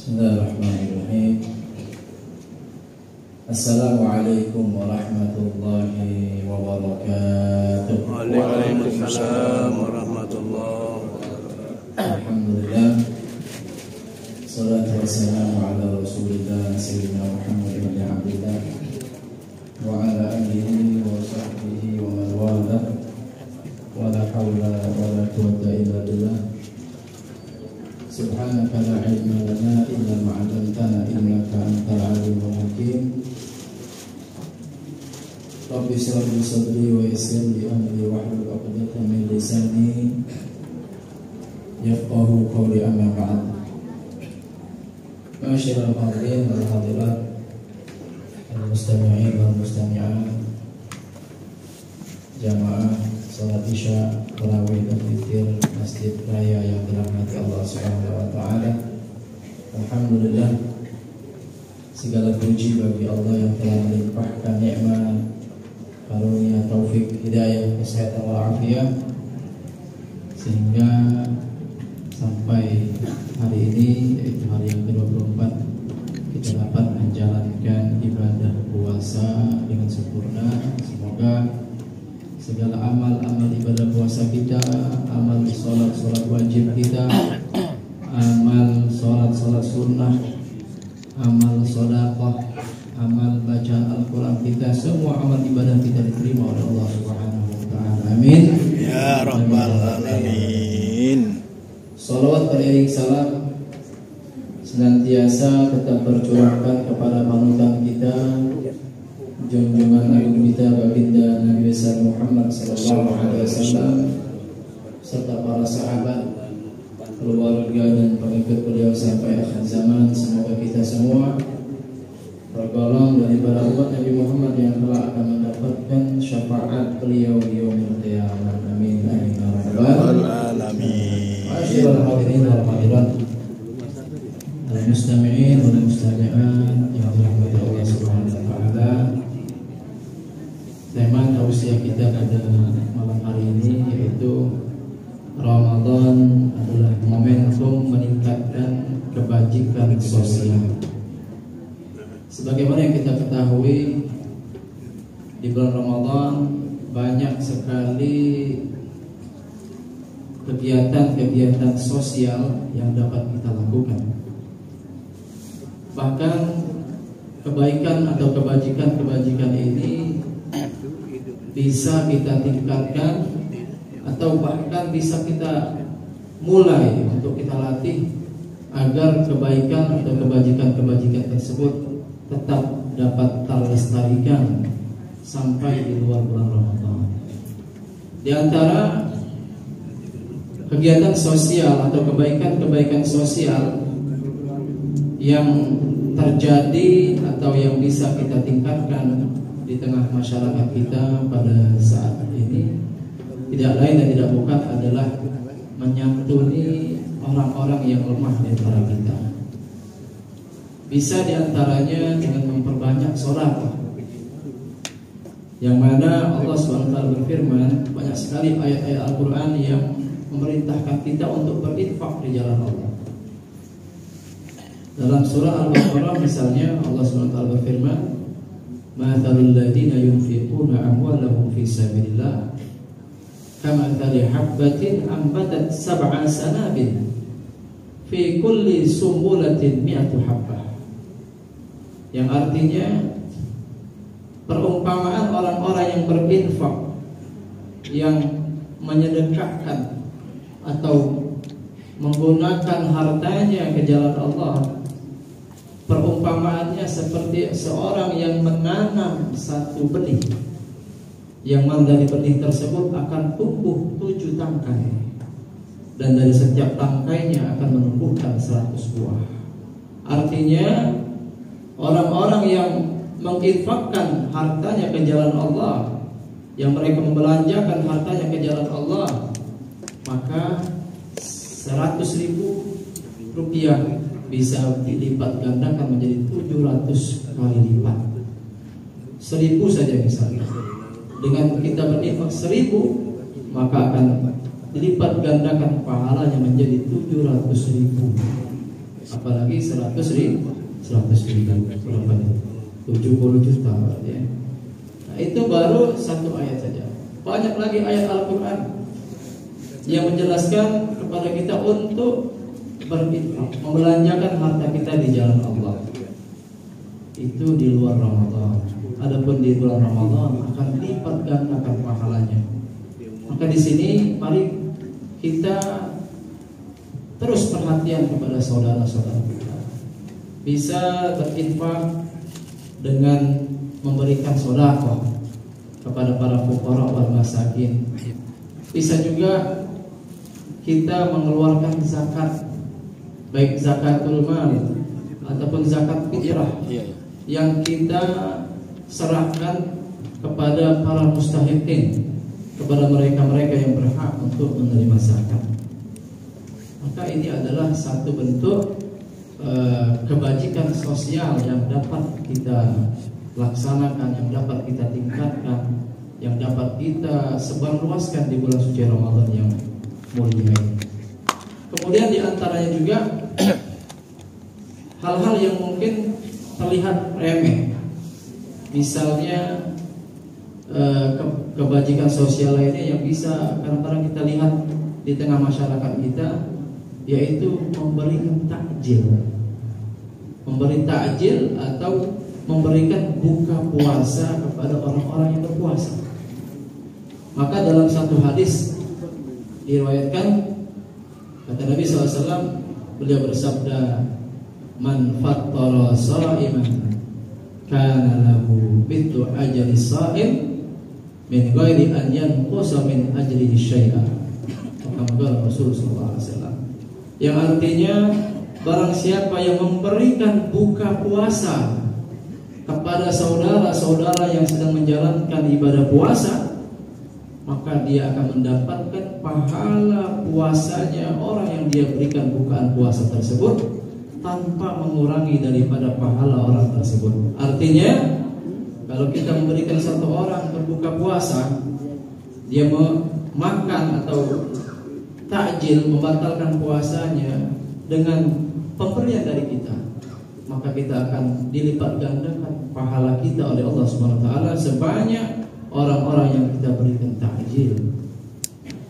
Bismillahirrahmanirrahim. Assalamualaikum warahmatullahi wabarakatuh. Waalaikumsalam warahmatullahi wabarakatuh. Alhamdulillah. Salatu wassalamu ala Rasulillah Sayyidina Muhammad ibn Abdillah wa ala alihi wa sahbihi wa man wala. Wa la hawla wa la quwwata illa billah. Subhanaka la ilma lana illa ma 'allamtana innaka antal alimul hakim. Rabbi shrah li sadri wa yassir li amri wahlul 'uqdatam min lisani yafqahu qawli, amma ba'd. Ma'asyiral hadirin wal hadirat, al-mustami'in wal mustami'at, jamaah salat Isya tarawih dan witir Masjid Raya yang dirahmati Allah Subhanahu wa taala. Alhamdulillah, segala puji bagi Allah yang telah melimpahkan nikmat, karunia, taufik, hidayah, kesehatan walafiat, sehingga sampai hari ini, yaitu hari yang ke-24, kita dapat menjalankan ibadah puasa dengan sempurna. Semoga segala amal-amal ibadah puasa kita, amal sholat wajib kita, amal sholat sunnah, amal sedekah, amal bacaan Al-Quran kita, semua amal ibadah kita diterima oleh Allah Subhanahu wa taala. Amin Ya Rabbal Alamin. Salawat beriring salam senantiasa tetap tercurahkan kepada panutan kita, junjungan agung kita, baginda Nabi besar Muhammad sallallahu alaihi wasallam, serta para sahabat, keluarga dan pengikut beliau sampai akhir zaman. Semoga kita semua tergolong dari para umat Nabi Muhammad yang telah akan mendapatkan syafaat beliau di yaumil qiyamah. Amin amin ya rabbal alamin. Ma'asyiral hadirin wal hadirat, al-mustami'in wal mustami'at yang dirahmati Allah Subhanahu wa taala. Tema tausiah kita pada malam hari ini yaitu Ramadan adalah momentum meningkatkan kebajikan sosial. Sebagaimana yang kita ketahui, di bulan Ramadan banyak sekali kegiatan-kegiatan sosial yang dapat kita lakukan. Bahkan kebaikan atau kebajikan ini bisa kita tingkatkan atau bahkan bisa kita mulai untuk kita latih agar kebaikan atau kebajikan tersebut tetap dapat terlestarikan sampai di luar bulan Ramadan. Di antara kegiatan sosial atau kebaikan sosial yang terjadi atau yang bisa kita tingkatkan di tengah masyarakat kita pada saat ini tidak lain dan tidak bukan adalah menyantuni orang-orang yang lemah di antara kita. Bisa diantaranya dengan memperbanyak sedekah, yang mana Allah SWT berfirman, banyak sekali ayat-ayat Al-Quran yang memerintahkan kita untuk berinfak di jalan Allah. Dalam surah Al-Baqarah misalnya Allah SWT berfirman, "Mathalul ladzina yunfiquna amwalahum fi sabilillah kamathali habbatin ambatat sab'a sanabil fi kulli sumbulatin mi'atu habbah." Yang artinya, perumpamaan orang-orang yang berinfak, yang menyedekahkan atau menggunakan hartanya ke jalan Allah, perumpamaannya seperti seorang yang menanam satu benih, yang mana dari benih tersebut akan tumbuh 7 tangkai, dan dari setiap tangkainya akan menumbuhkan 100 buah. Artinya, orang-orang yang menginfakkan hartanya ke jalan Allah, yang mereka membelanjakan hartanya ke jalan Allah, maka 100.000 rupiah bisa dilipat gandakan menjadi 700 kali lipat. 1.000 saja misalnya, dengan kita berinfak 1.000, maka akan dilipat gandakan pahalanya menjadi 700.000. apalagi 100 ribu berapa itu? 70 juta ya. Nah, itu baru satu ayat saja. Banyak lagi ayat Al-Quran yang menjelaskan kepada kita untuk berinfak, membelanjakan harta kita di jalan Allah. Itu di luar Ramadan. Adapun di bulan Ramadan akan lipat gandakan pahalanya. Maka di sini mari kita terus perhatian kepada saudara-saudara kita. Bisa berinfak dengan memberikan sedekah kepada para fuqara wal masakin. Bisa juga kita mengeluarkan zakat, baik zakatul mal ataupun zakat fitrah yang kita serahkan kepada para mustahiqin, kepada mereka-mereka yang berhak untuk menerima zakat. Maka ini adalah satu bentuk kebajikan sosial yang dapat kita laksanakan, yang dapat kita tingkatkan, yang dapat kita sebarluaskan di bulan suci Ramadan yang mulia ini. Kemudian diantaranya juga hal-hal yang mungkin terlihat remeh, misalnya kebajikan sosial lainnya yang bisa kadang-kadang kita lihat di tengah masyarakat kita, yaitu memberikan takjil, memberi takjil atau memberikan buka puasa kepada orang-orang yang berpuasa. Maka dalam satu hadis diriwayatkan, kata Nabi SAW, beliau bersabda, "Man fattara sha'iman kana lahu mithlu ajri sha'im min ghairi an yanqusa min ajrihi syai'an." Maka Rasulullah SAW, yang artinya barang siapa yang memberikan buka puasa kepada saudara-saudara yang sedang menjalankan ibadah puasa, maka dia akan mendapatkan pahala puasanya orang yang dia berikan bukaan puasa tersebut tanpa mengurangi daripada pahala orang tersebut. Artinya, kalau kita memberikan satu orang berbuka puasa, dia makan atau takjil, membatalkan puasanya dengan pemberian dari kita, maka kita akan dilipat gandakan pahala kita oleh Allah Subhanahu wa taala sebanyak orang-orang yang kita berikan takjil.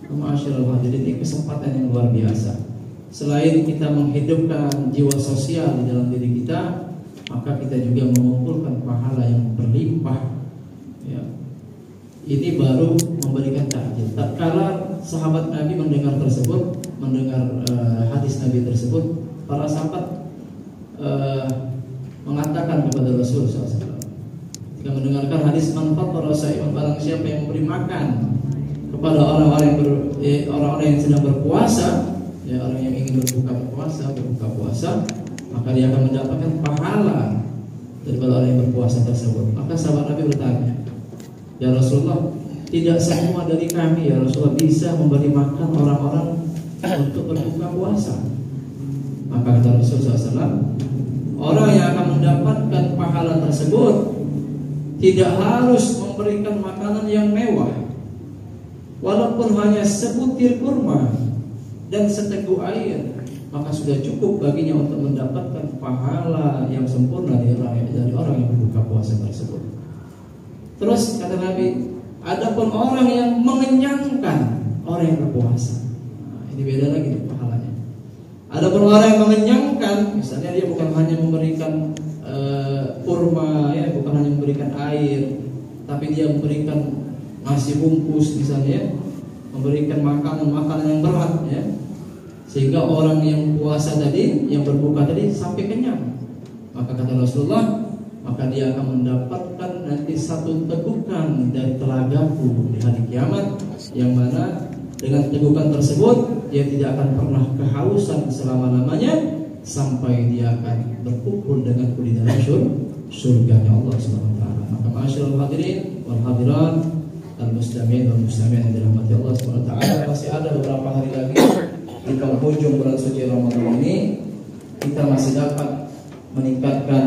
Ma'asyiral hadirin, ini kesempatan yang luar biasa. Selain kita menghidupkan jiwa sosial di dalam diri kita, maka kita juga mengumpulkan pahala yang berlimpah. Ya. Ini baru memberikan takjil. Tatkala sahabat Nabi mendengar hadis Nabi tersebut, para sahabat mengatakan kepada Rasulullah SAW, ketika mendengarkan hadis man fattara sha'iman, barang siapa yang memberi makan kepada orang-orang yang sedang berpuasa, ya, orang yang ingin berbuka puasa, maka dia akan mendapatkan pahala daripada orang yang berpuasa tersebut. Maka sahabat Nabi bertanya, ya Rasulullah, tidak semua dari kami ya Rasulullah bisa memberi makan orang-orang untuk berbuka puasa. Maka kata Rasulullah SAW, orang yang akan mendapatkan pahala tersebut tidak harus memberikan makanan yang mewah, walaupun hanya sebutir kurma dan seteguk air, maka sudah cukup baginya untuk mendapatkan pahala yang sempurna dari orang yang berbuka puasa tersebut. Terus kata Nabi, adapun orang yang mengenyangkan orang yang berpuasa, ini beda lagi pahalanya. Adapun orang yang mengenyangkan, misalnya dia bukan hanya memberikan kurma, ya, bukan hanya memberikan air, tapi dia memberikan nasi bungkus misalnya, memberikan makanan yang berat, ya, sehingga orang yang puasa tadi, yang berbuka tadi sampai kenyang. Maka kata Rasulullah, maka dia akan mendapatkan nanti satu tegukan dari telagaku di hari kiamat, yang mana dengan tegukan tersebut dia tidak akan pernah kehausan selama-lamanya sampai dia akan berkumpul dengan di dalam surganya Allah Subhanahu wa taala. Maka ma'asyiral hadirin wal hadirat, al-muslimin wal muslimat yang dirahmati Allah Subhanahu wa taala, masih ada beberapa hari lagi di penghujung bulan suci Ramadan ini kita masih dapat meningkatkan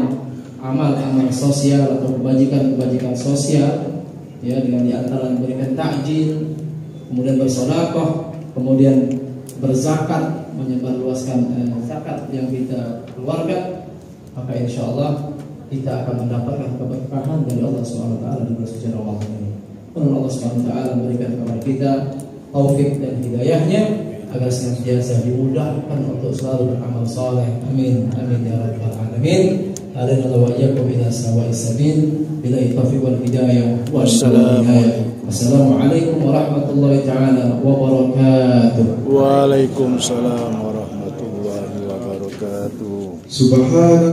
amal-amal sosial atau kebajikan sosial, ya, dengan diantara memberikan takjil, kemudian bersedekah, kemudian berzakat, menyebarluaskan zakat yang kita keluarkan, maka insya Allah kita akan mendapatkan keberkahan dari Allah Subhanahu Wa Taala di bulan suci Ramadan ini. Semoga Allah Subhanahu Wa Taala memberikan kepada kita taufik dan hidayahnya agar senantiasa dimudahkan untuk selalu beramal saleh. Amin amin ya rabbal alamin. Hadana wa iyyakum ila sawa'is sabil. Billahi taufiq wal hidayah. Wassalamualaikum warahmatullahi taala wabarakatuh. Waalaikumsalam warahmatullahi wabarakatuh. Subhanallah.